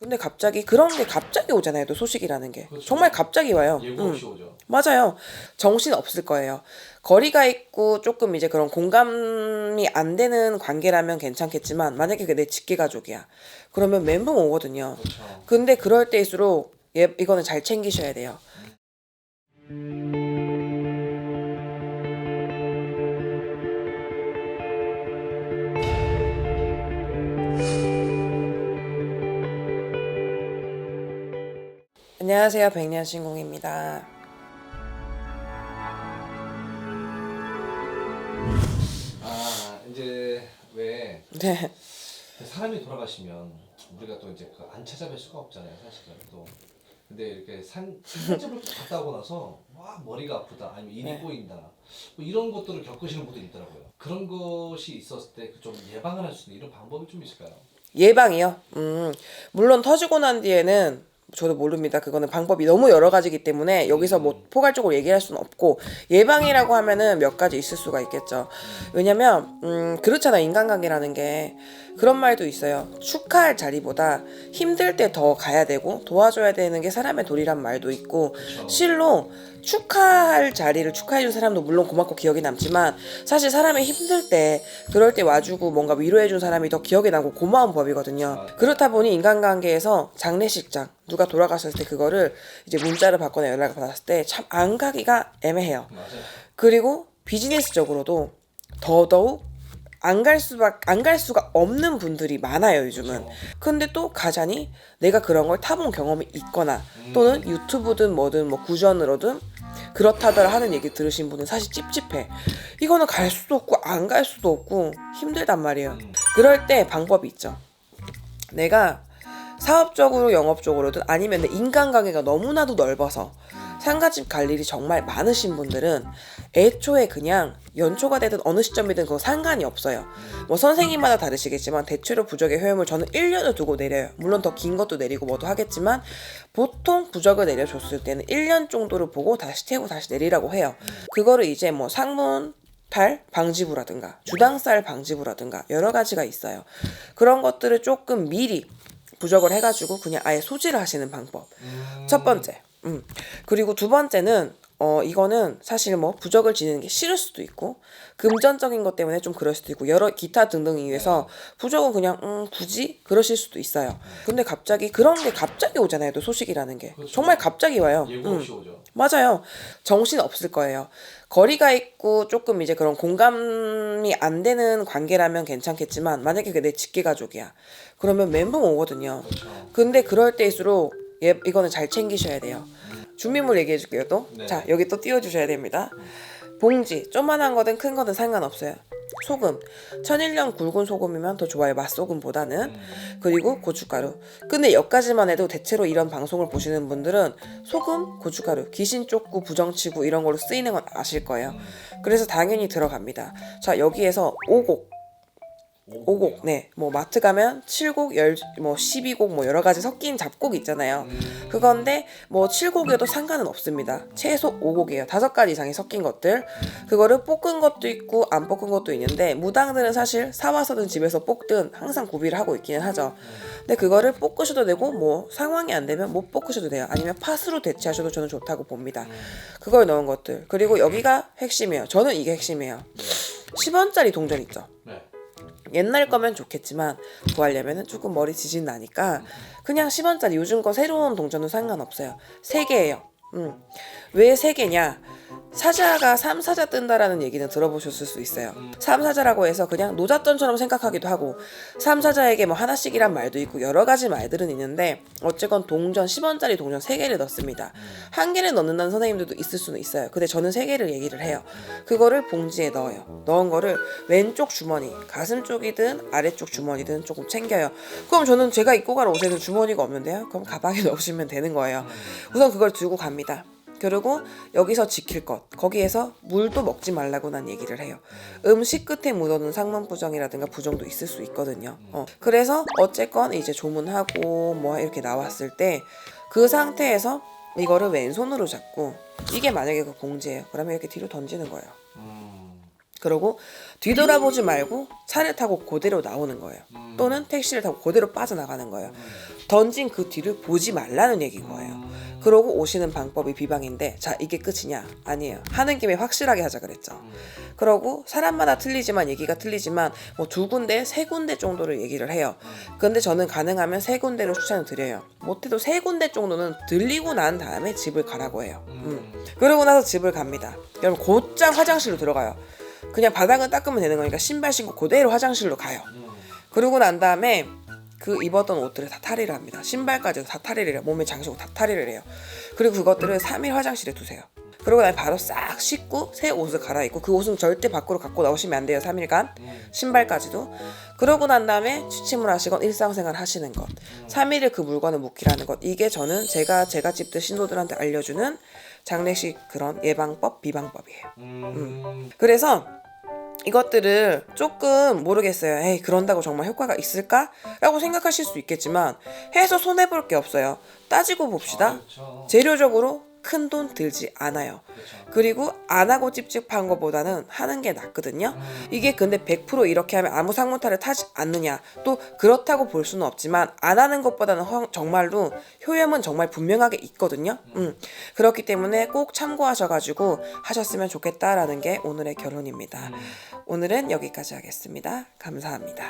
근데 갑자기 그런 게 갑자기 오잖아요. 또 소식이라는 게. 그렇죠. 정말 갑자기 와요. 예고 없이 오죠. 맞아요. 정신 없을 거예요. 거리가 있고 조금 이제 그런 공감이 안 되는 관계라면 괜찮겠지만 만약에 내 직계 가족이야. 그러면 멘붕 오거든요. 그렇죠. 근데 그럴 때일수록 이거는 잘 챙기셔야 돼요. 안녕하세요. 백년신공입니다. 이제 왜 네. 사람이 돌아가시면 우리가 또 이제 안 찾아뵐 수가 없잖아요, 사실은 또. 근데 이렇게 산집을 갔다 오고 나서 막 머리가 아프다, 아니면 인이 네. 꼬인다, 뭐 이런 것들을 겪으시는 분들이 있더라고요. 그런 것이 있었을 때 좀 예방을 할 수 있는 이런 방법이 좀 있을까요? 예방이요? 물론 터지고 난 뒤에는 저도 모릅니다. 그거는 방법이 너무 여러 가지이기 때문에 여기서 뭐 포괄적으로 얘기할 수는 없고, 예방이라고 하면은 몇 가지 있을 수가 있겠죠. 왜냐면 그렇잖아, 인간관계라는 게. 그런 말도 있어요. 축하할 자리보다 힘들 때 더 가야 되고 도와줘야 되는 게 사람의 도리란 말도 있고, 그렇죠. 실로 축하할 자리를 축하해준 사람도 물론 고맙고 기억에 남지만, 사실 사람이 힘들 때 그럴 때 와주고 뭔가 위로해준 사람이 더 기억에 남고 고마운 법이거든요. 그렇다 보니 인간관계에서 장례식장 누가 돌아가셨을 때 그거를 이제 문자를 받거나 연락을 받았을 때 참 안 가기가 애매해요. 맞아요. 그리고 비즈니스적으로도 더더욱 안 갈 수가 없는 분들이 많아요, 요즘은. 그렇죠. 근데 또 가자니 내가 그런 걸 타본 경험이 있거나 또는 유튜브든 뭐든 뭐 구전으로든 그렇다더라 하는 얘기 들으신 분은 사실 찝찝해. 이거는 갈 수도 없고 안 갈 수도 없고 힘들단 말이에요. 그럴 때 방법이 있죠. 내가 사업적으로 영업적으로든 아니면 내 인간관계가 너무나도 넓어서 상가집 갈 일이 정말 많으신 분들은 애초에 그냥 연초가 되든 어느 시점이든 그거 상관이 없어요. 뭐 선생님마다 다르시겠지만 대체로 부적의 효용을 저는 1년을 두고 내려요. 물론 더 긴 것도 내리고 뭐도 하겠지만 보통 부적을 내려줬을 때는 1년 정도를 보고 다시 태우고 다시 내리라고 해요. 그거를 이제 뭐 상문 탈 방지부라든가 주당살 방지부라든가 여러 가지가 있어요. 그런 것들을 조금 미리 부적을 해가지고 그냥 아예 소지를 하시는 방법. 첫 번째. 그리고 두 번째는 이거는 사실 뭐 부적을 지는 게 싫을 수도 있고 금전적인 것 때문에 좀 그럴 수도 있고 여러 기타 등등 이유에서 부적은 그냥 굳이 그러실 수도 있어요. 근데 갑자기 그런 게 갑자기 오잖아요. 또 소식이라는 게. 그렇죠. 정말 갑자기 와요. 예고 없이 오죠. 맞아요. 정신 없을 거예요. 거리가 있고 조금 이제 그런 공감이 안 되는 관계라면 괜찮겠지만 만약에 내 직계 가족이야. 그러면 멘붕 오거든요. 그렇죠. 근데 그럴 때일수록 이거는 잘 챙기셔야 돼요. 준비물 얘기해 줄게요 또. 네. 자, 여기 또 띄워주셔야 됩니다. 봉지, 조그만한 거든 큰 거든 상관없어요. 소금, 천일염 굵은 소금이면 더 좋아요, 맛소금보다는. 그리고 고춧가루. 근데 여기까지만 해도 대체로 이런 방송을 보시는 분들은 소금, 고춧가루, 귀신 쫓고 부정치고 이런 걸로 쓰이는 건 아실 거예요. 그래서 당연히 들어갑니다. 자, 여기에서 오곡, 네, 뭐 마트 가면 7곡, 뭐 12곡, 뭐 여러 가지 섞인 잡곡 있잖아요. 그건데 뭐 7곡이어도 상관은 없습니다. 최소 5곡이에요. 5가지 이상이 섞인 것들. 그거를 볶은 것도 있고 안 볶은 것도 있는데 무당들은 사실 사와서든 집에서 볶든 항상 구비를 하고 있기는 하죠. 근데 그거를 볶으셔도 되고 뭐 상황이 안 되면 못 볶으셔도 돼요. 아니면 팥으로 대체하셔도 저는 좋다고 봅니다. 그걸 넣은 것들. 그리고 여기가 핵심이에요. 저는 이게 핵심이에요. 10원짜리 동전 있죠. 네. 옛날 거면 좋겠지만 구하려면 조금 머리 지진 나니까 그냥 10원짜리 요즘 거 새로운 동전은 상관없어요. 3개예요. 왜 3개냐? 사자가 삼사자 뜬다라는 얘기는 들어보셨을 수 있어요. 삼사자라고 해서 그냥 노잣돈처럼 생각하기도 하고 삼사자에게 뭐 하나씩이란 말도 있고 여러 가지 말들은 있는데 어쨌건 동전 10원짜리 동전 3개를 넣습니다. 1개를 넣는다는 선생님들도 있을 수는 있어요. 근데 저는 3개를 얘기를 해요. 그거를 봉지에 넣어요. 넣은 거를 왼쪽 주머니, 가슴 쪽이든 아래쪽 주머니든 조금 챙겨요. 그럼 저는 제가 입고 갈 옷에는 주머니가 없는데요. 그럼 가방에 넣으시면 되는 거예요. 우선 그걸 들고 갑니다. 그리고 여기서 지킬 것, 거기에서 물도 먹지 말라고 난 얘기를 해요. 음식 끝에 묻어둔 상문부정이라든가 부정도 있을 수 있거든요. 그래서 어쨌건 이제 조문하고 뭐 이렇게 나왔을 때 그 상태에서 이거를 왼손으로 잡고, 이게 만약에 그 봉지예요. 그러면 이렇게 뒤로 던지는 거예요. 그러고 뒤돌아보지 말고 차를 타고 그대로 나오는 거예요. 또는 택시를 타고 그대로 빠져나가는 거예요. 던진 그 뒤를 보지 말라는 얘기인 거예요. 그러고 오시는 방법이 비방인데, 자, 이게 끝이냐? 아니에요. 하는 김에 확실하게 하자 그랬죠. 그러고 사람마다 틀리지만, 얘기가 틀리지만 뭐 2군데, 3군데 정도를 얘기를 해요. 근데 저는 가능하면 3군데로 추천을 드려요. 못해도 3군데 정도는 들리고 난 다음에 집을 가라고 해요. 그러고 나서 집을 갑니다. 여러분 곧장 화장실로 들어가요. 그냥 바닥은 닦으면 되는 거니까 신발 신고 그대로 화장실로 가요. 그러고 난 다음에 그 입었던 옷들을 다 탈의를 합니다. 신발까지도 다 탈의를 해요. 몸에 장식옷 다 탈의를 해요. 그리고 그것들을 3일 화장실에 두세요. 그러고 나면 바로 싹 씻고 새 옷을 갈아입고, 그 옷은 절대 밖으로 갖고 나오시면 안 돼요. 3일간 신발까지도. 그러고 난 다음에 취침을 하시건 일상생활 하시는 것, 3일을 그 물건을 묵히라는 것, 이게 저는 제가 집들 신도들한테 알려주는 장례식 그런 예방법, 비방법이에요. 그래서 이것들을 조금 모르겠어요. 에이, 그런다고 정말 효과가 있을까? 라고 생각하실 수 있겠지만 해서 손해볼 게 없어요. 따지고 봅시다. 그렇죠. 재료적으로 큰 돈 들지 않아요. 그렇죠. 그리고 안 하고 찝찝한 것보다는 하는 게 낫거든요. 이게 근데 100% 이렇게 하면 아무 상문타를 타지 않느냐, 또 그렇다고 볼 수는 없지만 안 하는 것보다는 정말로 효험은 정말 분명하게 있거든요. 그렇기 때문에 꼭 참고하셔가지고 하셨으면 좋겠다라는 게 오늘의 결론입니다. 오늘은 여기까지 하겠습니다. 감사합니다.